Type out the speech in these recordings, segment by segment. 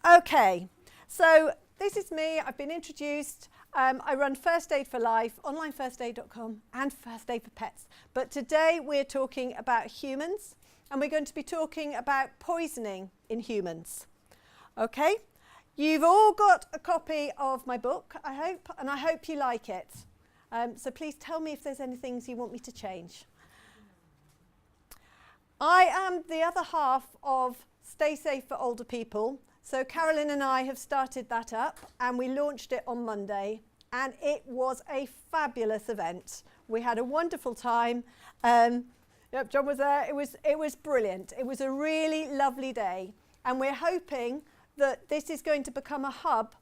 Okay, so this is me. I've been introduced. I run First Aid for Life, onlinefirstaid.com, and First Aid for Pets. But today we're talking about humans, and we're going to be talking about poisoning in humans. Okay, you've all got a copy of my book, I hope, and I hope you like it. So please tell me if there's any things you want me to change. I am the other half of Stay Safe for Older People. So Carolyn and I have started that up, and we launched it on Monday, and it was a fabulous event. We had a wonderful time. Yep, John was there. It was brilliant. It was a really lovely day, and we're hoping that this is going to become a hub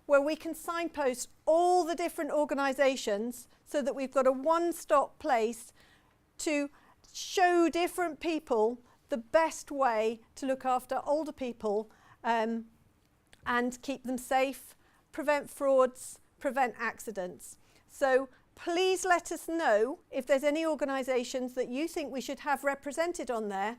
where we can signpost all the different organisations so that we've got a one-stop place to show different people the best way to look after older people and keep them safe, prevent frauds, prevent accidents. So please let us know if there's any organisations that you think we should have represented on there,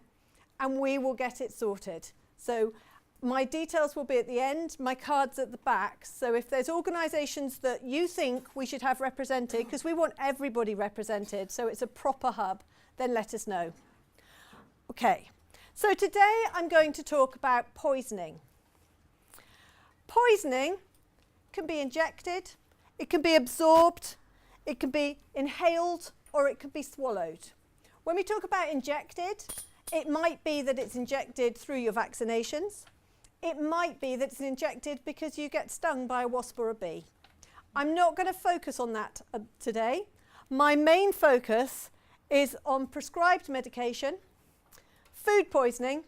and we will get it sorted. So my details will be at the end, my card's at the back. So if there's organisations that you think we should have represented, because we want everybody represented, so it's a proper hub, then let us know. Okay, so today I'm going to talk about poisoning. Poisoning can be injected, it can be absorbed, it can be inhaled, or it can be swallowed. When we talk about injected, it might be that it's injected through your vaccinations. It might be that it's injected because you get stung by a wasp or a bee. I'm not going to focus on that today. My main focus is on prescribed medication, food poisoning,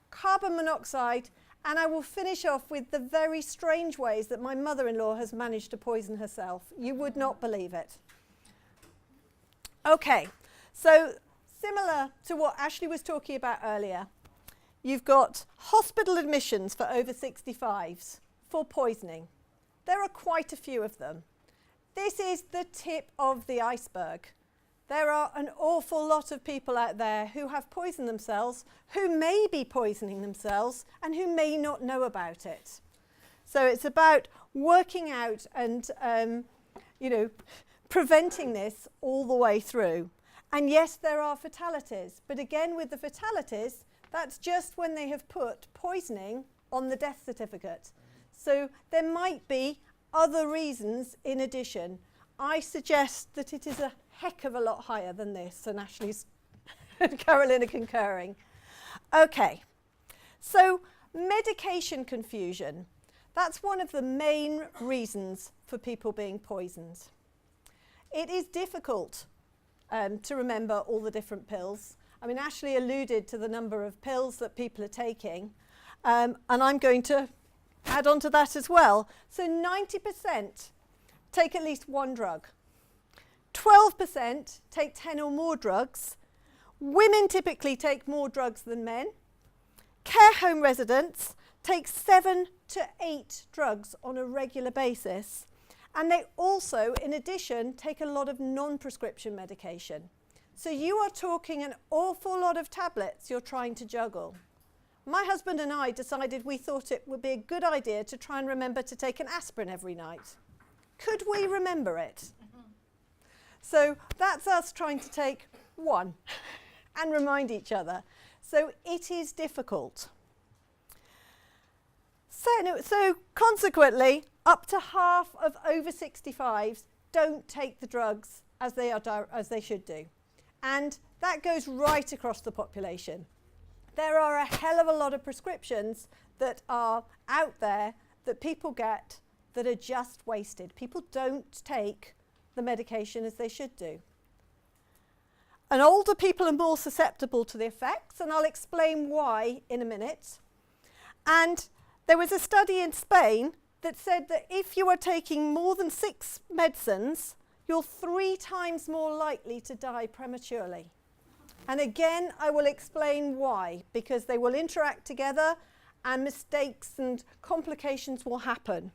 carbon monoxide, and I will finish off with the very strange ways that my mother-in-law has managed to poison herself. You would not believe it. Okay, so similar to what Ashley was talking about earlier, you've got hospital admissions for over 65s for poisoning. There are quite a few of them. This is the tip of the iceberg. There are an awful lot of people out there who have poisoned themselves, who may be poisoning themselves, and who may not know about it. So it's about working out and, preventing this all the way through. And yes, there are fatalities, but again, with the fatalities, that's just when they have put poisoning on the death certificate. So there might be other reasons in addition. I suggest that it is a heck of a lot higher than this, and Ashley's and Carolyn are concurring. Okay, so medication confusion. That's one of the main reasons for people being poisoned. It is difficult to remember all the different pills. I mean, Ashley alluded to the number of pills that people are taking, and I'm going to add on to that as well. So 90% take at least one drug. 12% take 10 or more drugs. Women typically take more drugs than men. Care home residents take 7 to 8 drugs on a regular basis. And they also, in addition, take a lot of non-prescription medication. So you are talking an awful lot of tablets you're trying to juggle. My husband and I decided we thought it would be a good idea to try and remember to take an aspirin every night. Could we remember it? So that's us trying to take one and remind each other. So it is difficult. So consequently, up to half of over 65s don't take the drugs as they should do. And that goes right across the population. There are a hell of a lot of prescriptions that are out there that people get that are just wasted. People don't take the medication as they should do. And older people are more susceptible to the effects, and I'll explain why in a minute. And there was a study in Spain that said that if you are taking more than 6 medicines, you're 3 times more likely to die prematurely. And again, I will explain why, because they will interact together and mistakes and complications will happen.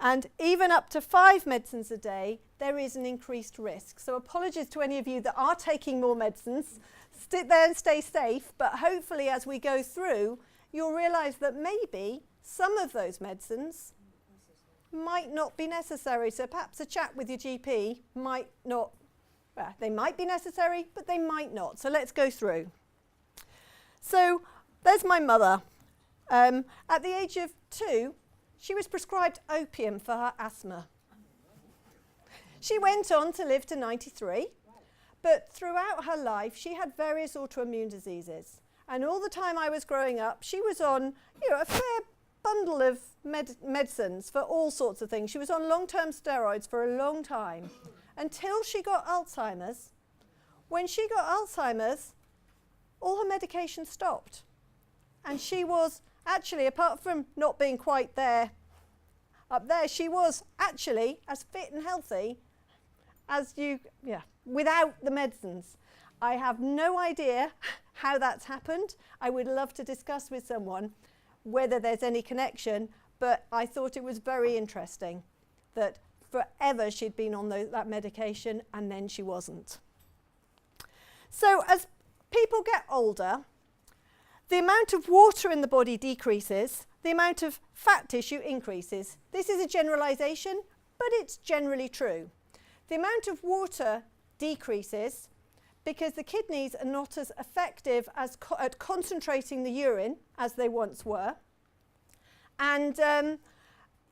And even up to 5 medicines a day, there is an increased risk. So apologies to any of you that are taking more medicines. Sit there and stay safe, but hopefully as we go through, you'll realise that maybe some of those medicines might not be necessary. So perhaps a chat with your GP might not, well, they might be necessary, but they might not. So let's go through. So there's my mother. At the age of 2, she was prescribed opium for her asthma. She went on to live to 93, but throughout her life, she had various autoimmune diseases. And all the time I was growing up, she was on, a fair bundle of medicines for all sorts of things. She was on long-term steroids for a long time until she got Alzheimer's. When she got Alzheimer's, all her medication stopped. And she was actually, apart from not being quite there, up there, she was actually as fit and healthy as without the medicines. I have no idea how that's happened. I would love to discuss with someone whether there's any connection, but I thought it was very interesting that forever she'd been on that medication and then she wasn't. So as people get older, the amount of water in the body decreases, the amount of fat tissue increases. This is a generalization, but it's generally true. The amount of water decreases because the kidneys are not as effective as at concentrating the urine as they once were. And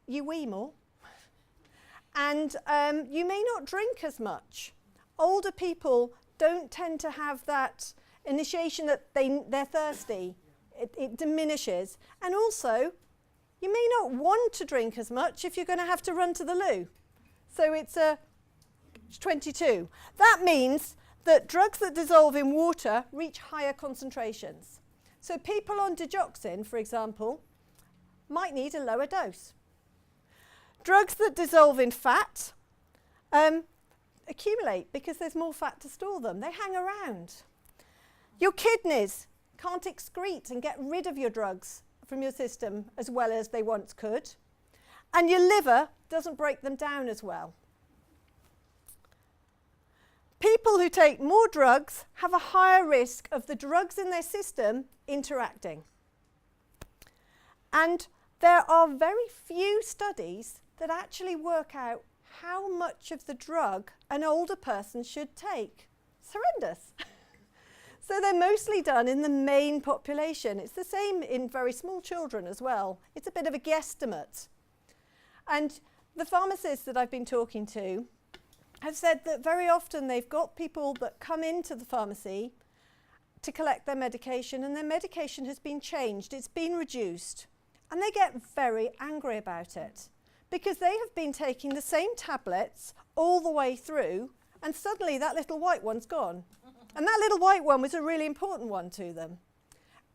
you wee more. And you may not drink as much. Older people don't tend to have that initiation that they're thirsty. It diminishes. And also, you may not want to drink as much if you're going to have to run to the loo. So it's 22. That means that drugs that dissolve in water reach higher concentrations. So people on digoxin, for example, might need a lower dose. Drugs that dissolve in fat accumulate because there's more fat to store them. They hang around. Your kidneys can't excrete and get rid of your drugs from your system as well as they once could. And your liver doesn't break them down as well. People who take more drugs have a higher risk of the drugs in their system interacting. And there are very few studies that actually work out how much of the drug an older person should take. It's horrendous. So they're mostly done in the main population. It's the same in very small children as well. It's a bit of a guesstimate. And the pharmacists that I've been talking to have said that very often they've got people that come into the pharmacy to collect their medication and their medication has been changed, it's been reduced, and they get very angry about it because they have been taking the same tablets all the way through and suddenly that little white one's gone. And that little white one was a really important one to them.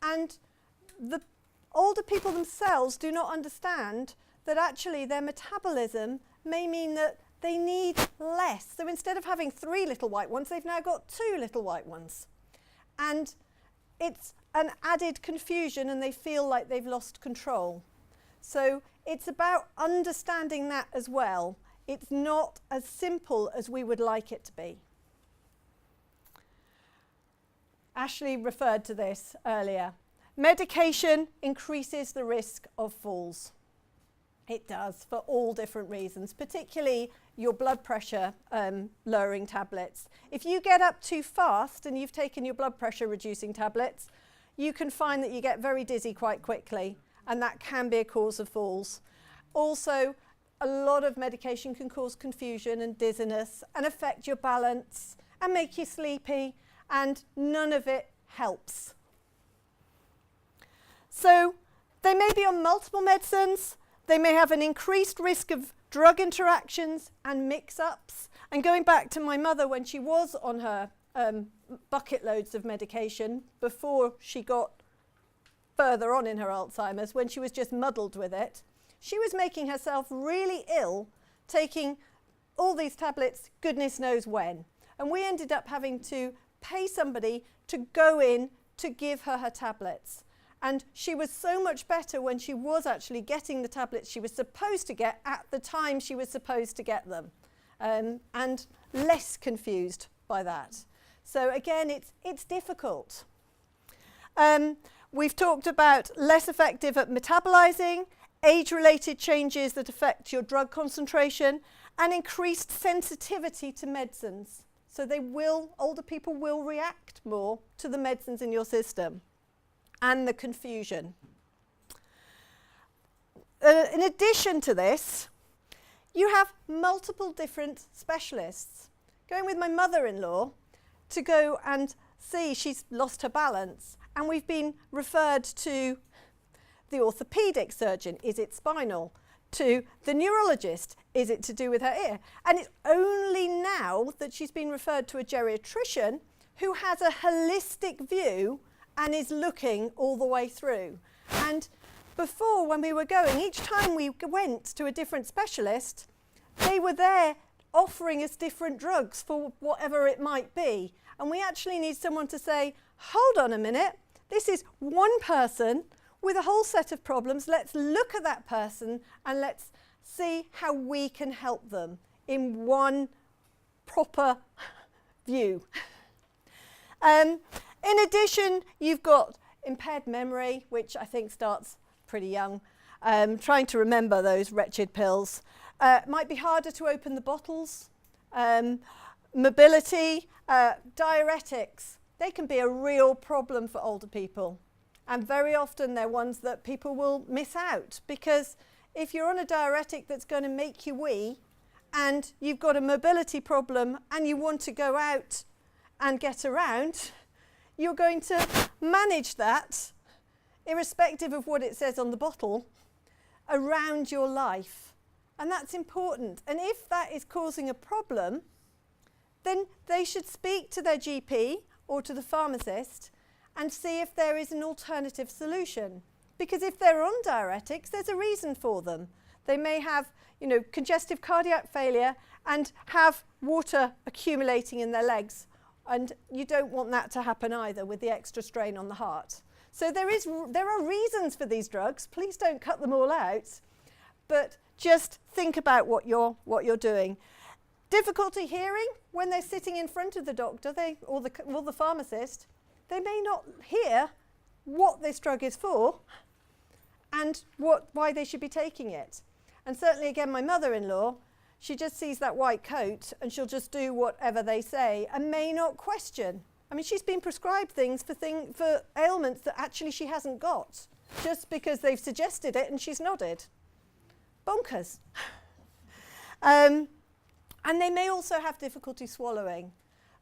And the older people themselves do not understand that actually their metabolism may mean that they need less. So instead of having 3 little white ones, they've now got 2 little white ones. And it's an added confusion and they feel like they've lost control. So it's about understanding that as well. It's not as simple as we would like it to be. Ashley referred to this earlier. Medication increases the risk of falls. It does, for all different reasons, particularly your blood pressure lowering tablets. If you get up too fast and you've taken your blood pressure reducing tablets, you can find that you get very dizzy quite quickly, and that can be a cause of falls. Also, a lot of medication can cause confusion and dizziness and affect your balance and make you sleepy, and none of it helps. So they may be on multiple medicines. They may have an increased risk of drug interactions and mix-ups. And going back to my mother when she was on her bucket loads of medication before she got further on in her Alzheimer's, when she was just muddled with it, she was making herself really ill, taking all these tablets, goodness knows when. And we ended up having to pay somebody to go in to give her her tablets. And she was so much better when she was actually getting the tablets she was supposed to get at the time she was supposed to get them, and less confused by that. So again, it's difficult. We've talked about less effective at metabolizing, age-related changes that affect your drug concentration, and increased sensitivity to medicines. So older people will react more to the medicines in your system, and the confusion. In addition to this, you have multiple different specialists. Going with my mother-in-law to go and see, she's lost her balance, and we've been referred to the orthopedic surgeon, is it spinal? To the neurologist, is it to do with her ear? And it's only now that she's been referred to a geriatrician who has a holistic view and is looking all the way through. And before, when we were going, each time we went to a different specialist, they were there offering us different drugs for whatever it might be. And we actually need someone to say, hold on a minute, this is one person with a whole set of problems. Let's look at that person and let's see how we can help them in one proper view. In addition, you've got impaired memory, which I think starts pretty young. Trying to remember those wretched pills. Might be harder to open the bottles. Mobility, diuretics, they can be a real problem for older people. And very often they're ones that people will miss out, because if you're on a diuretic that's going to make you wee and you've got a mobility problem and you want to go out and get around, you're going to manage that, irrespective of what it says on the bottle, around your life. And that's important. And if that is causing a problem, then they should speak to their GP or to the pharmacist and see if there is an alternative solution. Because if they're on diuretics, there's a reason for them. They may have, congestive cardiac failure and have water accumulating in their legs. And you don't want that to happen either with the extra strain on the heart. So there are reasons for these drugs. Please don't cut them all out. But just think about what you're doing. Difficulty hearing, when they're sitting in front of the doctor or the pharmacist, they may not hear what this drug is for and why they should be taking it. And certainly, again, my mother-in-law, she just sees that white coat and she'll just do whatever they say and may not question. I mean, she's been prescribed things for ailments that actually she hasn't got, just because they've suggested it and she's nodded. Bonkers. And they may also have difficulty swallowing.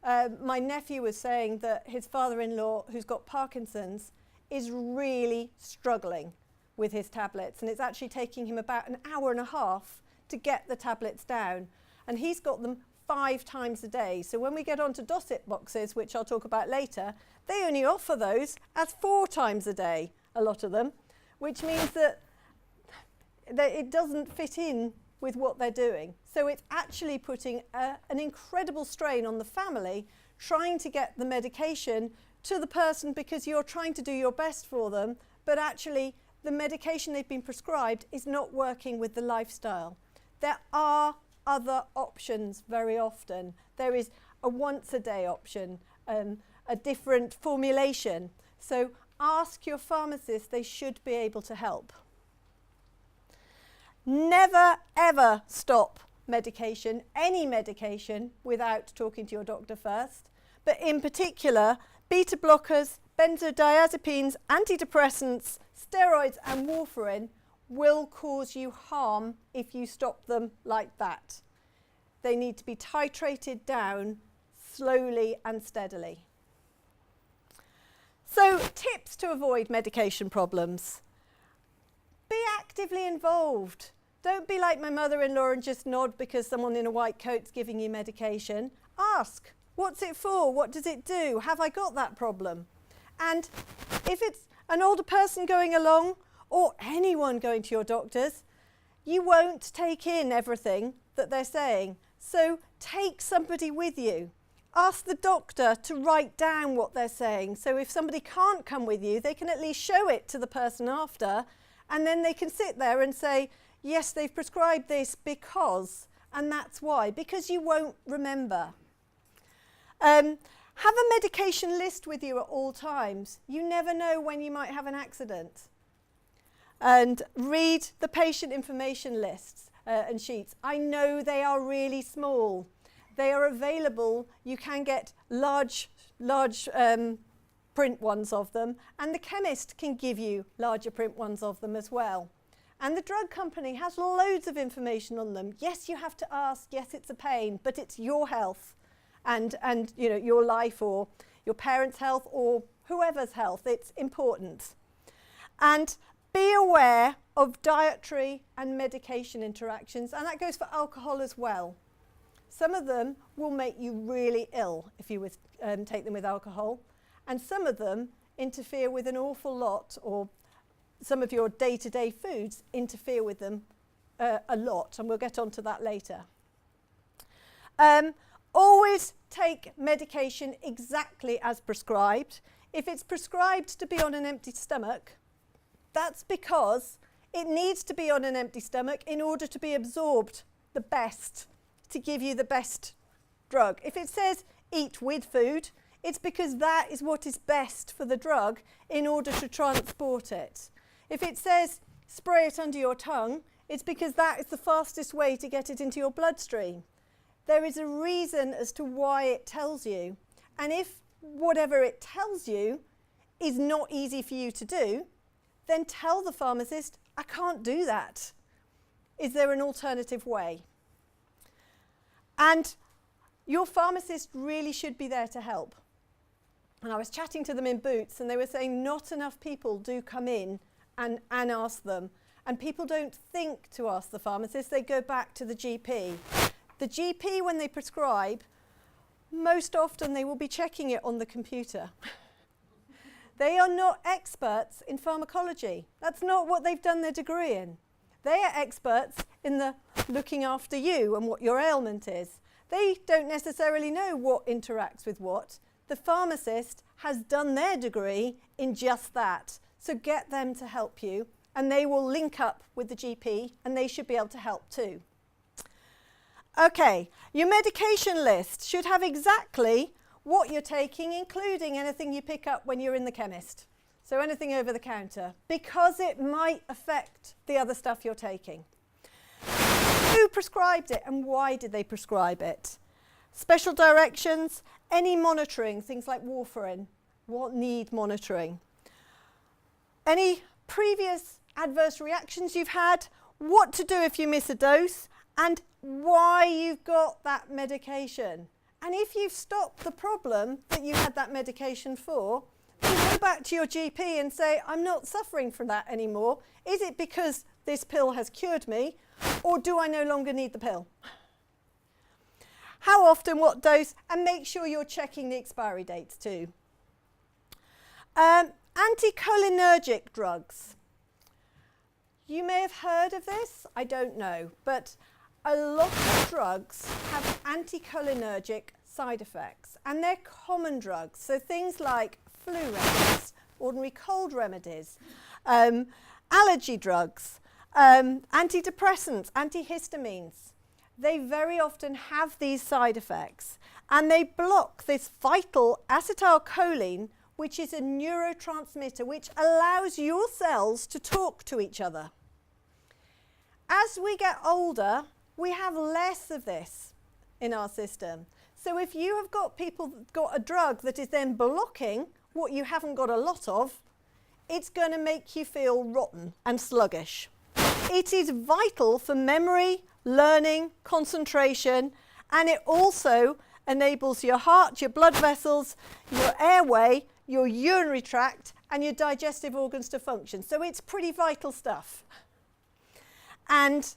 My nephew was saying that his father-in-law, who's got Parkinson's, is really struggling with his tablets, and it's actually taking him about an hour and a half to get the tablets down. And he's got them 5 times a day. So when we get onto Dosset boxes, which I'll talk about later, they only offer those as 4 times a day, a lot of them, which means that it doesn't fit in with what they're doing. So it's actually putting an incredible strain on the family, trying to get the medication to the person because you're trying to do your best for them, but actually the medication they've been prescribed is not working with the lifestyle. There are other options very often. There is a once-a-day option, a different formulation. So ask your pharmacist, they should be able to help. Never, ever stop medication, any medication, without talking to your doctor first. But in particular, beta blockers, benzodiazepines, antidepressants, steroids and warfarin will cause you harm if you stop them like that. They need to be titrated down slowly and steadily. So, tips to avoid medication problems. Be actively involved. Don't be like my mother-in-law and just nod because someone in a white coat's giving you medication. Ask, what's it for? What does it do? Have I got that problem? And if it's an older person going along or anyone going to your doctors, you won't take in everything that they're saying. So take somebody with you. Ask the doctor to write down what they're saying. So if somebody can't come with you, they can at least show it to the person after, and then they can sit there and say, yes, they've prescribed this because, and that's why, because you won't remember. Have a medication list with you at all times. You never know when you might have an accident. And read the patient information lists and sheets. I know they are really small. They are available. You can get large print ones of them, and the chemist can give you larger print ones of them as well. And the drug company has loads of information on them. Yes, you have to ask. Yes, it's a pain, but it's your health and you know, your life or your parents' health or whoever's health. It's important. And be aware of dietary and medication interactions, and that goes for alcohol as well. Some of them will make you really ill if you take them with alcohol, and some of them interfere with an awful lot, or some of your day-to-day foods interfere with them a lot, and we'll get onto that later. Always take medication exactly as prescribed. If it's prescribed to be on an empty stomach, that's because it needs to be on an empty stomach in order to be absorbed the best, to give you the best drug. If it says eat with food, it's because that is what is best for the drug in order to transport it. If it says spray it under your tongue, it's because that is the fastest way to get it into your bloodstream. There is a reason as to why it tells you. And if whatever it tells you is not easy for you to do, then tell the pharmacist, I can't do that. Is there an alternative way? And your pharmacist really should be there to help. And I was chatting to them in Boots, and they were saying not enough people do come in and ask them. And people don't think to ask the pharmacist, they go back to the GP. The GP, when they prescribe, most often they will be checking it on the computer. They are not experts in pharmacology. That's not what they've done their degree in. They are experts in the looking after you and what your ailment is. They don't necessarily know what interacts with what. The pharmacist has done their degree in just that. So get them to help you, and they will link up with the GP, and they should be able to help too. Okay, your medication list should have exactly what you're taking, including anything you pick up when you're in the chemist. So anything over the counter, because it might affect the other stuff you're taking. Who prescribed it and why did they prescribe it? Special directions, any monitoring, things like warfarin, what need monitoring. Any previous adverse reactions you've had, what to do if you miss a dose, and why you've got that medication. And if you've stopped the problem that you had that medication for, then go back to your GP and say, I'm not suffering from that anymore. Is it because this pill has cured me, or do I no longer need the pill? How often, what dose, and make sure you're checking the expiry dates too. Anticholinergic drugs. You may have heard of this, I don't know, but a lot of drugs have anticholinergic side effects, and they're common drugs. So things like flu remedies, ordinary cold remedies, allergy drugs, antidepressants, antihistamines. They very often have these side effects, and they block this vital acetylcholine, which is a neurotransmitter which allows your cells to talk to each other. As we get older, we have less of this in our system. So if you have got a drug that is then blocking what you haven't got a lot of, it's going to make you feel rotten and sluggish. It is vital for memory, learning, concentration, and it also enables your heart, your blood vessels, your airway, your urinary tract, and your digestive organs to function. So it's pretty vital stuff. And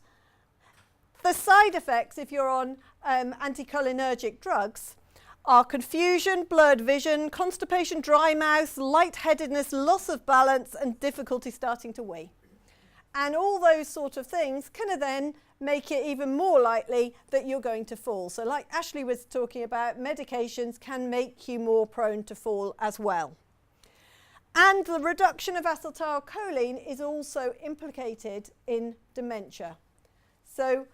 the side effects, if you're on anticholinergic drugs, are confusion, blurred vision, constipation, dry mouth, lightheadedness, loss of balance, and difficulty starting to wee. And all those sort of things can then make it even more likely that you're going to fall. So like Ashley was talking about, medications can make you more prone to fall as well. And the reduction of acetylcholine is also implicated in dementia. So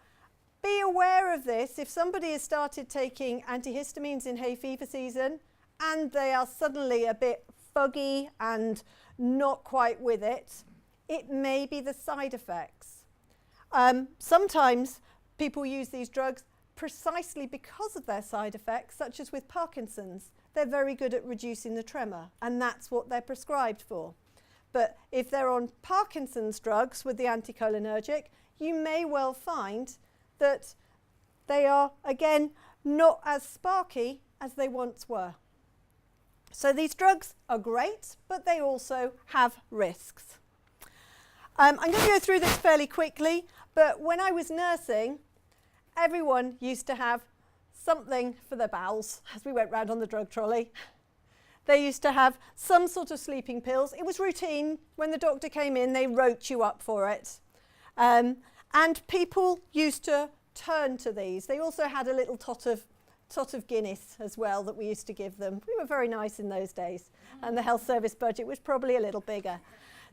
be aware of this. If somebody has started taking antihistamines in hay fever season and they are suddenly a bit foggy and not quite with it, it may be the side effects. Sometimes people use these drugs precisely because of their side effects, such as with Parkinson's. They're very good at reducing the tremor, and that's what they're prescribed for. But if they're on Parkinson's drugs with the anticholinergic, you may well find that they are, again, not as sparky as they once were. So these drugs are great, but they also have risks. I'm going to go through this fairly quickly, but when I was nursing, everyone used to have something for their bowels as we went round on the drug trolley. They used to have some sort of sleeping pills. It was routine. When the doctor came in, they wrote you up for it. And people used to turn to these. They also had a little tot of Guinness as well that we used to give them. We were very nice in those days, and the health service budget was probably a little bigger.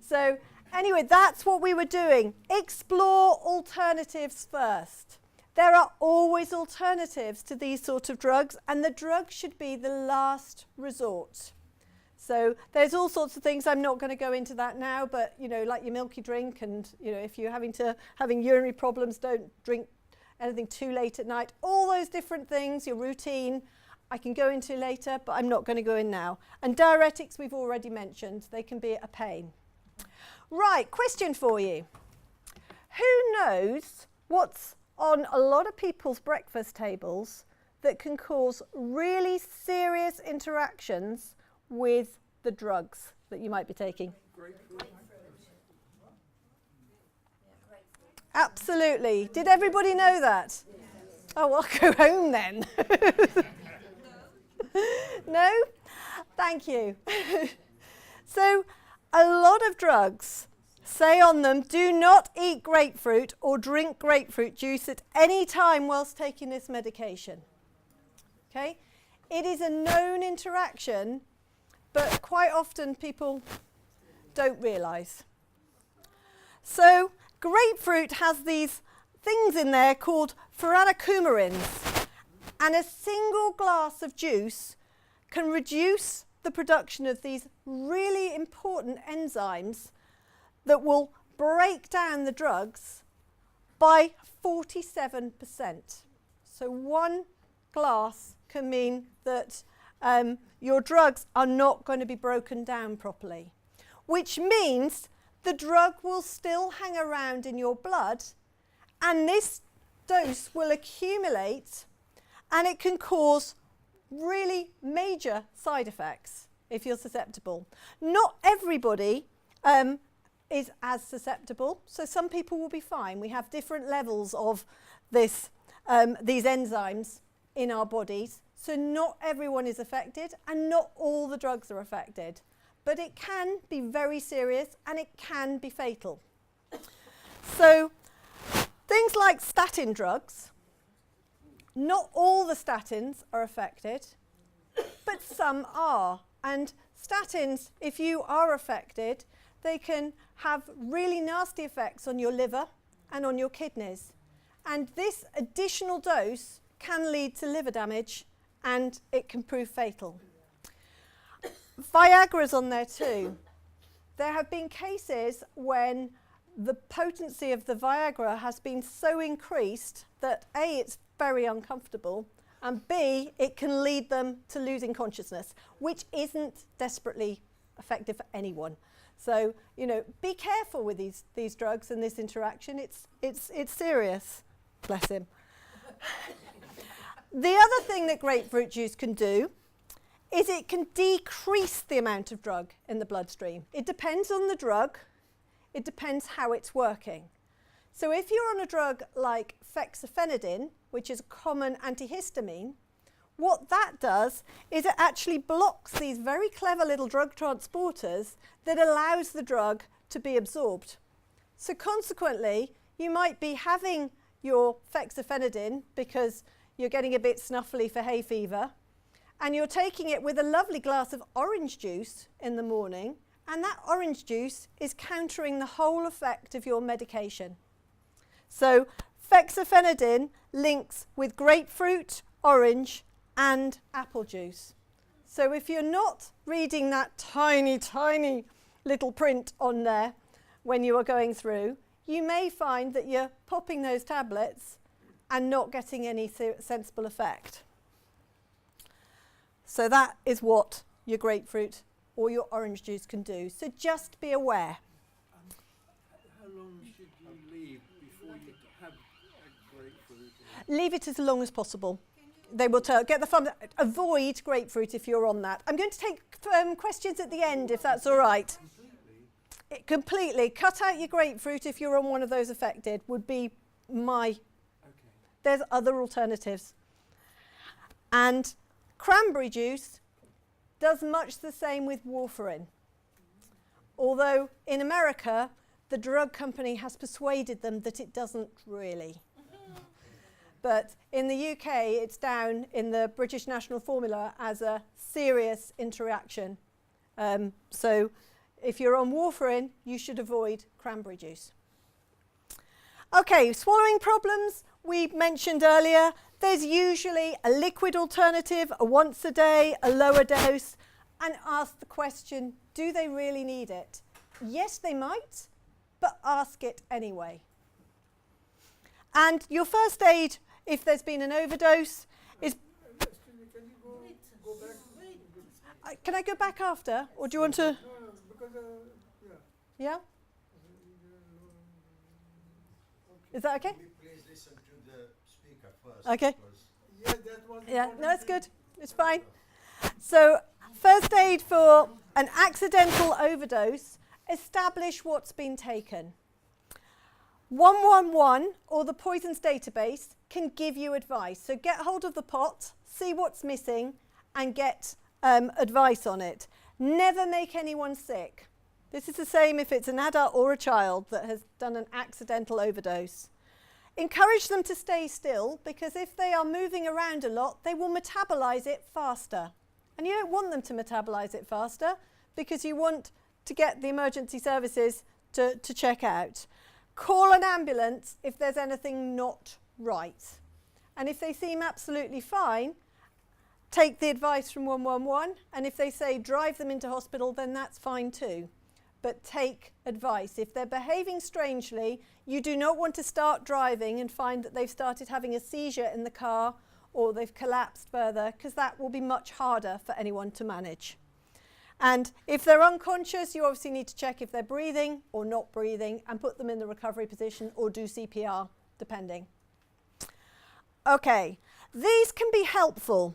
So anyway, that's what we were doing. Explore alternatives first. There are always alternatives to these sort of drugs, and the drug should be the last resort. So there's all sorts of things. I'm not going to go into that now, but you know, like your milky drink, and you know, if you're having urinary problems, don't drink anything too late at night. All those different things, your routine, I can go into later, but I'm not going to go in now. And diuretics we've already mentioned. They can be a pain. Right, question for you. Who knows what's on a lot of people's breakfast tables that can cause really serious interactions with the drugs that you might be taking? Absolutely. Did everybody know that? Oh, I'll go home then. No? Thank you. So, a lot of drugs say on them, do not eat grapefruit or drink grapefruit juice at any time whilst taking this medication. Okay? It is a known interaction, but quite often people don't realise. So, grapefruit has these things in there called furanocoumarins, and a single glass of juice can reduce the production of these really important enzymes that will break down the drugs by 47%. So one glass can mean that your drugs are not going to be broken down properly, which means the drug will still hang around in your blood, and this dose will accumulate, and it can cause really major side effects if you're susceptible. Not everybody is as susceptible, so some people will be fine. We have different levels of this, these enzymes in our bodies, so not everyone is affected, and not all the drugs are affected. But it can be very serious, and it can be fatal. So things like statin drugs, not all the statins are affected, but some are. And statins, if you are affected, they can have really nasty effects on your liver and on your kidneys. And this additional dose can lead to liver damage, and it can prove fatal. Viagra's on there too. There have been cases when the potency of the Viagra has been so increased that A, it's very uncomfortable, and B, it can lead them to losing consciousness, which isn't desperately effective for anyone. So, you know, be careful with these drugs and this interaction. It's serious. Bless him. The other thing that grapefruit juice can do is it can decrease the amount of drug in the bloodstream. It depends on the drug. It depends how it's working. So if you're on a drug like fexofenadine, which is a common antihistamine, what that does is it actually blocks these very clever little drug transporters that allows the drug to be absorbed. So consequently, you might be having your fexofenadine because you're getting a bit snuffly for hay fever, and you're taking it with a lovely glass of orange juice in the morning, and that orange juice is countering the whole effect of your medication. So fexofenadine links with grapefruit, orange, and apple juice. So if you're not reading that tiny, tiny little print on there when you are going through, you may find that you're popping those tablets and not getting any sensible effect. So that is what your grapefruit or your orange juice can do. So just be aware. How long should you leave before you have a grapefruit? Leave it as long as possible. They will get the fun. Avoid grapefruit if you're on that. I'm going to take questions at the end if that's all right. Completely. Cut out your grapefruit if you're on one of those affected would be my... Okay. There's other alternatives. And cranberry juice does much the same with warfarin. Although in America, the drug company has persuaded them that it doesn't really. But in the UK, it's down in the British National Formula as a serious interaction. So if you're on warfarin, you should avoid cranberry juice. Okay, swallowing problems, we mentioned earlier. There's usually a liquid alternative, a once a day, a lower dose, and ask the question, do they really need it? Yes, they might, but ask it anyway. And your first aid, if there's been an overdose, is... Can I go back after, or do you want to... Yeah? Is that okay? Please listen to the speaker first. Okay. Yeah, that was Yeah, no, it's good. It's fine. So, first aid for an accidental overdose, establish what's been taken. 111 or the poisons database can give you advice. So get hold of the pot, see what's missing, and get advice on it. Never make anyone sick. This is the same if it's an adult or a child that has done an accidental overdose. Encourage them to stay still, because if they are moving around a lot, they will metabolize it faster. And you don't want them to metabolize it faster because you want to get the emergency services to check out. Call an ambulance if there's anything not right. And if they seem absolutely fine, take the advice from 111. And if they say drive them into hospital, then that's fine too. But take advice. If they're behaving strangely, you do not want to start driving and find that they've started having a seizure in the car or they've collapsed further, because that will be much harder for anyone to manage. And if they're unconscious, you obviously need to check if they're breathing or not breathing and put them in the recovery position or do CPR, depending. Okay, these can be helpful.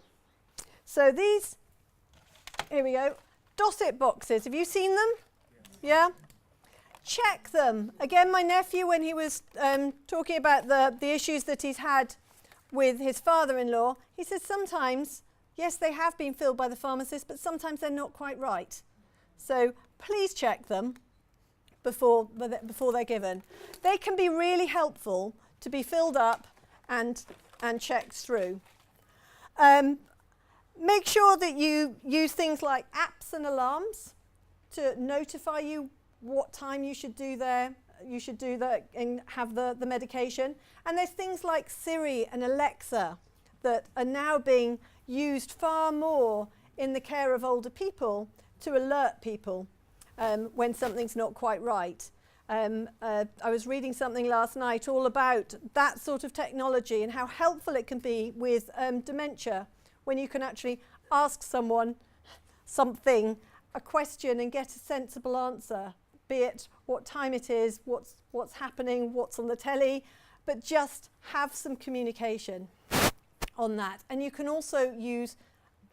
So these, here we go, Dosset boxes. Have you seen them? Yeah? Check them. Again, my nephew, when he was talking about the issues that he's had with his father-in-law, he says sometimes, yes, they have been filled by the pharmacist, but sometimes they're not quite right. So please check them before they're given. They can be really helpful to be filled up and checked through. Make sure that you use things like apps and alarms to notify you what time you should do that and have the medication. And there's things like Siri and Alexa that are now being used far more in the care of older people to alert people when something's not quite right. I was reading something last night all about that sort of technology and how helpful it can be with dementia, when you can actually ask someone something, a question, and get a sensible answer, be it what time it is, what's happening, what's on the telly, but just have some communication on that. And you can also use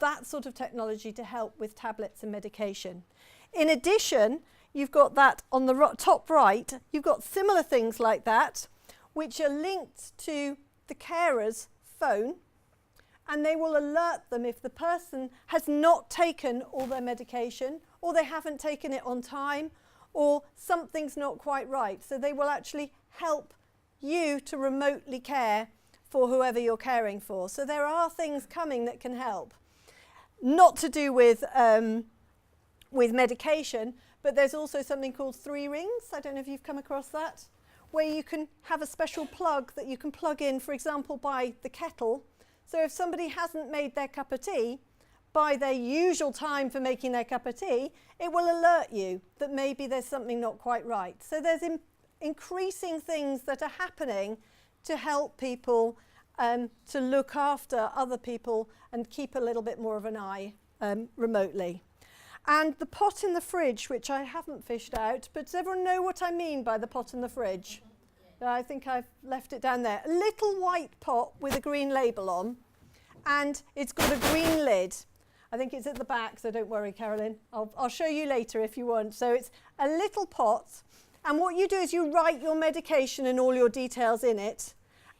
that sort of technology to help with tablets and medication. In addition, you've got that on the top right, you've got similar things like that, which are linked to the carer's phone, and they will alert them if the person has not taken all their medication, or they haven't taken it on time, or something's not quite right. So they will actually help you to remotely care for whoever you're caring for. So there are things coming that can help. Not to do with medication, but there's also something called 3 rings. I don't know if you've come across that, where you can have a special plug that you can plug in, for example, by the kettle. So if somebody hasn't made their cup of tea, by their usual time for making their cup of tea, it will alert you that maybe there's something not quite right. So there's increasing things that are happening to help people to look after other people and keep a little bit more of an eye remotely. And the pot in the fridge, which I haven't fished out, but does everyone know what I mean by the pot in the fridge? I think I've left it down there. A little white pot with a green label on, and it's got a green lid. I think it's at the back, so don't worry, Carolyn. I'll show you later if you want. So it's a little pot, and what you do is you write your medication and all your details in it,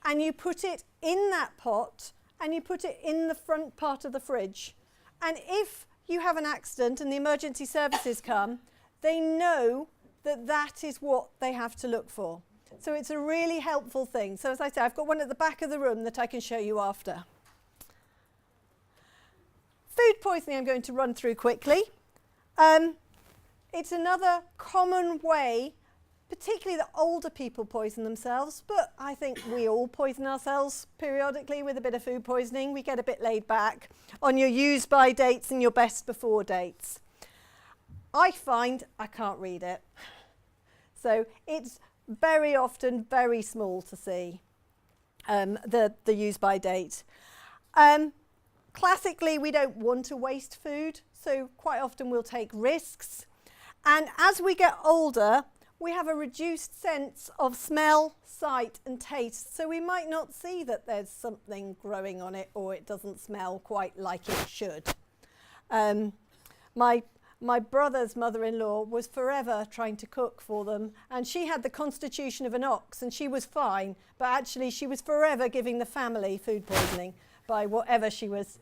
and you put it in that pot, and you put it in the front part of the fridge. And if you have an accident and the emergency services come, they know that that is what they have to look for. So it's a really helpful thing. So as I say, I've got one at the back of the room that I can show you after. Food poisoning I'm going to run through quickly. It's another common way, particularly that older people poison themselves, but I think we all poison ourselves periodically with a bit of food poisoning. We get a bit laid back on your use by dates and your best before dates. I find I can't read it. So it's very often very small to see, the use by date. Classically, we don't want to waste food, so quite often we'll take risks. And as we get older, we have a reduced sense of smell, sight and taste, so we might not see that there's something growing on it or it doesn't smell quite like it should. My brother's mother-in-law was forever trying to cook for them, and she had the constitution of an ox and she was fine, but actually she was forever giving the family food poisoning by whatever she was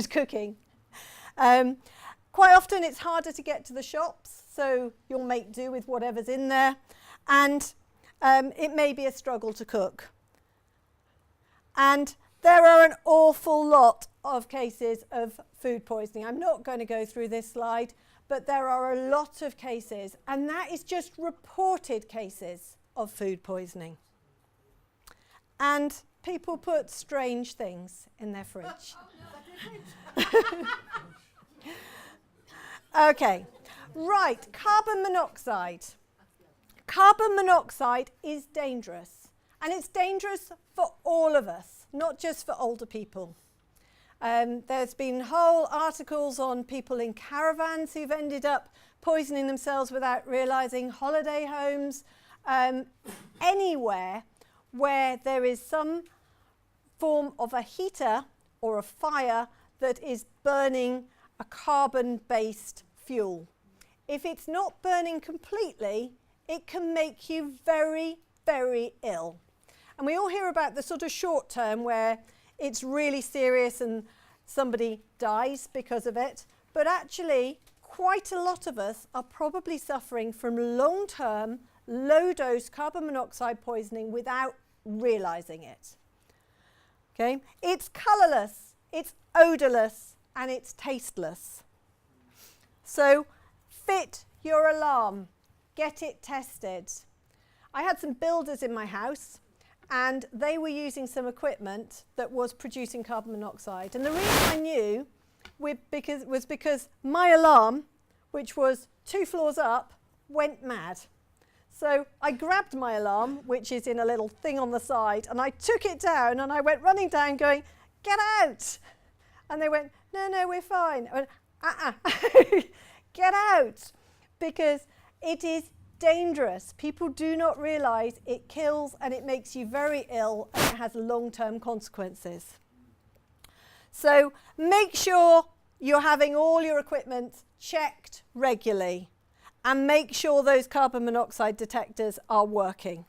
cooking. Quite often it's harder to get to the shops, so you'll make do with whatever's in there, and it may be a struggle to cook. And there are an awful lot of cases of food poisoning. I'm not going to go through this slide, but there are a lot of cases, and that is just reported cases of food poisoning. And people put strange things in their fridge. Okay, right, carbon monoxide. Carbon monoxide is dangerous, and it's dangerous for all of us, not just for older people. There's been whole articles on people in caravans who've ended up poisoning themselves without realising, holiday homes, anywhere where there is some form of a heater or a fire that is burning a carbon-based fuel. If it's not burning completely, it can make you very, very ill. And we all hear about the sort of short term where it's really serious and somebody dies because of it, but actually quite a lot of us are probably suffering from long-term, low-dose carbon monoxide poisoning without realising it. Okay? It's colourless, it's odourless, and it's tasteless. So fit your alarm, get it tested. I had some builders in my house, and they were using some equipment that was producing carbon monoxide. And the reason I knew was because my alarm, which was 2 floors up, went mad. So I grabbed my alarm, which is in a little thing on the side, and I took it down, and I went running down going, "Get out!" And they went, "No, we're fine." I went, "Get out!" Because it is dangerous. People do not realise it kills and it makes you very ill and it has long-term consequences. So make sure you're having all your equipment checked regularly and make sure those carbon monoxide detectors are working.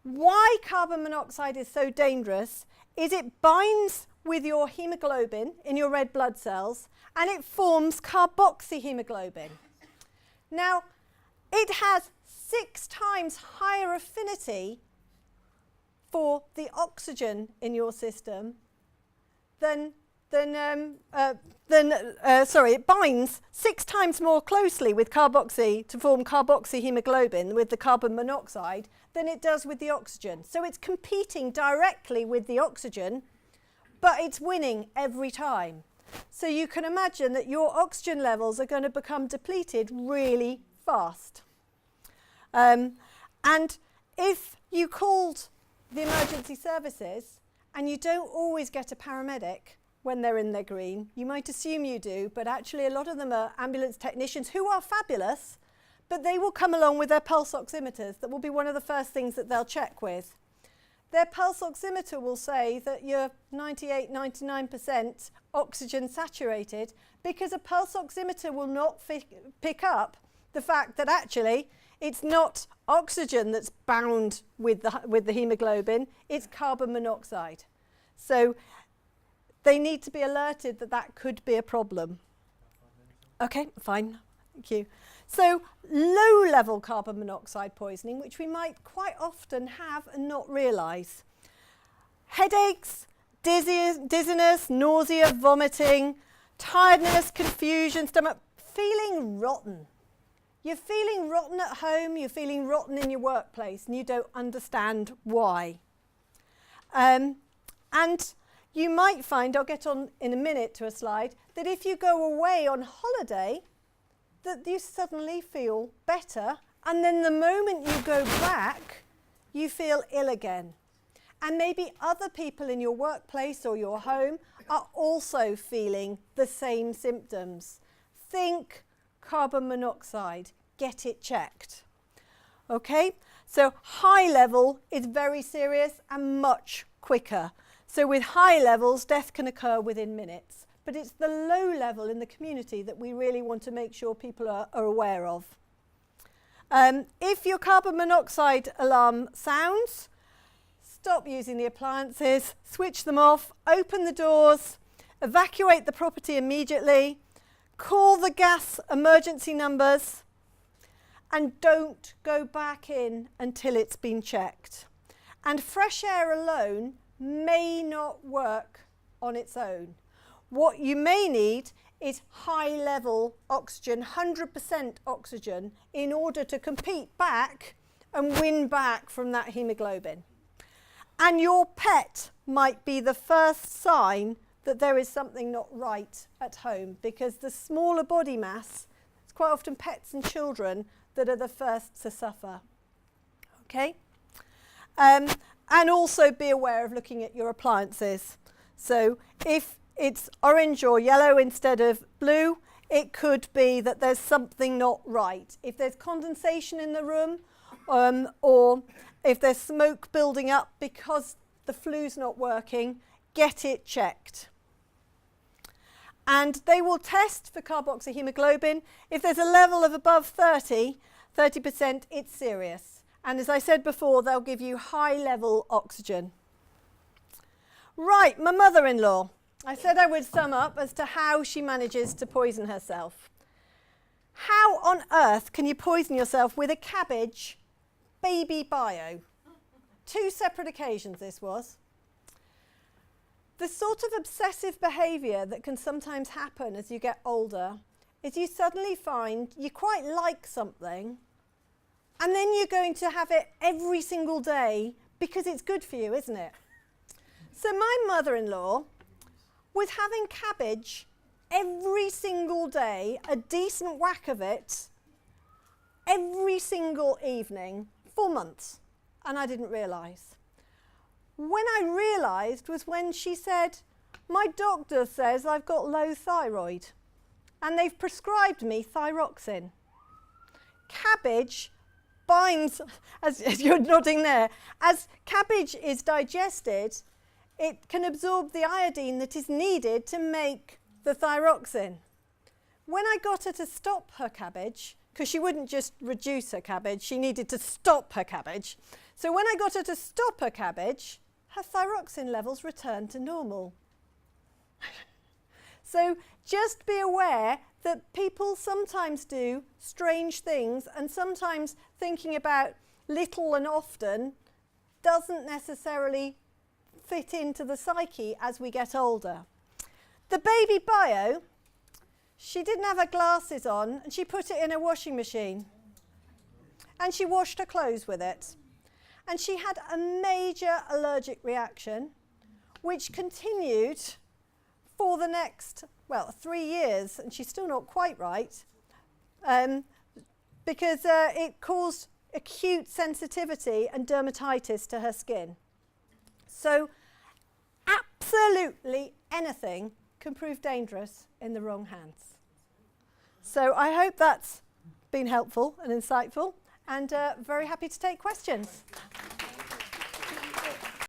Why carbon monoxide is so dangerous is it binds with your hemoglobin in your red blood cells and it forms carboxyhemoglobin. Now, it has 6 times higher affinity for the oxygen in your system it binds 6 times more closely with carboxy to form carboxyhemoglobin with the carbon monoxide than it does with the oxygen. So it's competing directly with the oxygen, but it's winning every time. So you can imagine that your oxygen levels are going to become depleted really fast. And if you called the emergency services and you don't always get a paramedic when they're in their green, you might assume you do, but actually a lot of them are ambulance technicians who are fabulous, but they will come along with their pulse oximeters. That will be one of the first things that they'll check with. Their pulse oximeter will say that you're 98, 99% oxygen saturated, because a pulse oximeter will not pick up the fact that actually it's not oxygen that's bound with the hemoglobin, it's carbon monoxide. So they need to be alerted that that could be a problem. Okay, fine, thank you. So low-level carbon monoxide poisoning, which we might quite often have and not realise. Headaches, dizziness, nausea, vomiting, tiredness, confusion, stomach, feeling rotten. You're feeling rotten at home, you're feeling rotten in your workplace, and you don't understand why. And you might find, I'll get on in a minute to a slide, that if you go away on holiday, that you suddenly feel better, and then the moment you go back, you feel ill again. And maybe other people in your workplace or your home are also feeling the same symptoms. Think carbon monoxide, get it checked. Okay, so high level is very serious and much quicker. So with high levels, death can occur within minutes. But it's the low level in the community that we really want to make sure people are aware of. If your carbon monoxide alarm sounds, stop using the appliances, switch them off, open the doors, evacuate the property immediately, call the gas emergency numbers, and don't go back in until it's been checked. And fresh air alone may not work on its own. What you may need is high-level oxygen, 100% oxygen, in order to compete back and win back from that hemoglobin. And your pet might be the first sign that there is something not right at home, because the smaller body mass, it's quite often pets and children that are the first to suffer. Okay? And also be aware of looking at your appliances. So if it's orange or yellow instead of blue, it could be that there's something not right. If there's condensation in the room, or if there's smoke building up because the flue's not working, get it checked. And they will test for carboxyhemoglobin. If there's a level of above 30%, it's serious. And as I said before, they'll give you high-level oxygen. Right, my mother-in-law. I said I would sum up as to how she manages to poison herself. How on earth can you poison yourself with a cabbage baby bio? 2 separate occasions this was. The sort of obsessive behaviour that can sometimes happen as you get older is you suddenly find you quite like something, and then you're going to have it every single day because it's good for you, isn't it? So my mother-in-law was having cabbage every single day, a decent whack of it, every single evening for months, and I didn't realise. When I realised was when she said, my doctor says I've got low thyroid and they've prescribed me thyroxine. Cabbage binds, as you're nodding there, as cabbage is digested, it can absorb the iodine that is needed to make the thyroxine. When I got her to stop her cabbage, because she wouldn't just reduce her cabbage, she needed to stop her cabbage. So when I got her to stop her cabbage, her thyroxine levels returned to normal. So just be aware that people sometimes do strange things, and sometimes thinking about little and often doesn't necessarily fit into the psyche as we get older. The baby bio, she didn't have her glasses on and she put it in a washing machine and she washed her clothes with it. And she had a major allergic reaction which continued for the next, 3 years, and she's still not quite right, because it caused acute sensitivity and dermatitis to her skin. So absolutely anything can prove dangerous in the wrong hands. So I hope that's been helpful and insightful, and very happy to take questions.